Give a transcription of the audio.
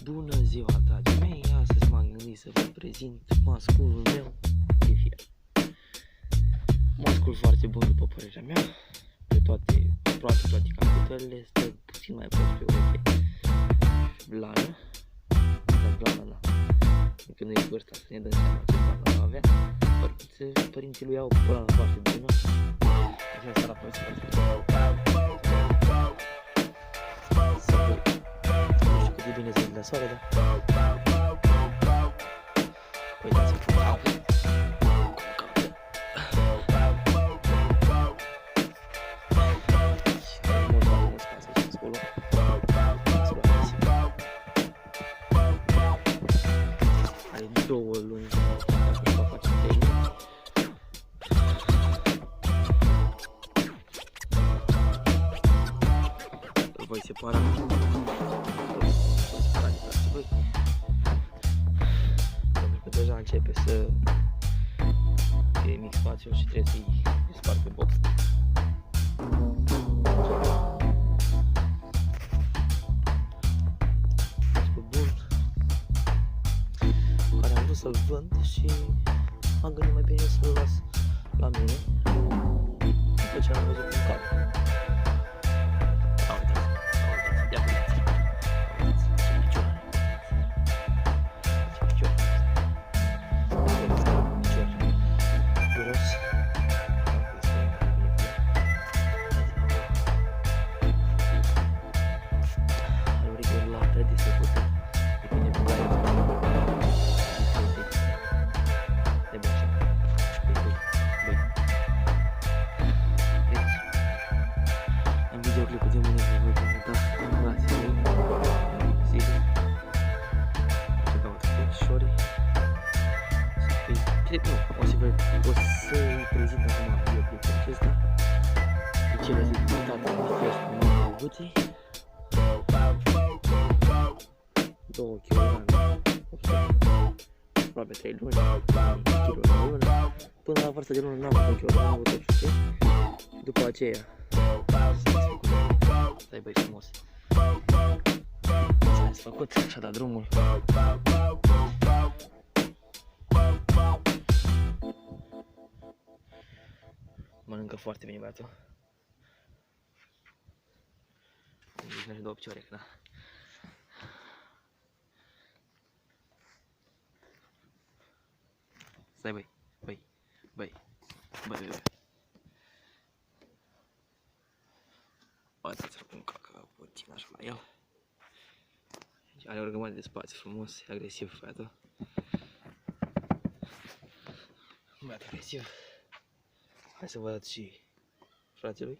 Bună ziua, dragii mei! Astăzi m-am gândit să vă prezint masculul meu, Livia. Mascul foarte bun după părerea mea, aproape toate capitolele, este puțin mai prost pe ureche. Blană, dar blană na. Încă nu e vârsta să ne dăm seama ce blană va avea. Părinții lui au o blană foarte bună. Așa la părinții foarte bună. E bine să-i la soare, da? Uitați-vă cum caută. Mult mai mult spațiu aici acolo. Are 2 luni să face tehnic. Îl voi separa. Pentru că deja începe să fie mic spațiu și trebuie să-i dispar pe box. Mascul bun, care am vrut să-l vând și am gândit mai bine să-l las la mine după ce am văzut cum calcă. Videoclipul de mâine vă voi prezenta animațiile zile. Să caut peșorii. O să-i prezint acum videoclipul acesta. De cele zic tata a fost cu mine avuții. 2 kg, aproape 3 luni, kg la lună. Până la vârsta de lună n-am avut 1 kg, am avut 800. După aceea stai băi frumos. S-a făcut și-a dat drumul. Mănâncă foarte bine băiatul. Nici nu-și 2 picioare, da. Stai băi, băi. Uitați-l cum cacă puțin așa la el. Are o grămadă de spațiu frumos, e agresiv băiatul. Băiat agresiv. Hai să vă arăt și frații lui.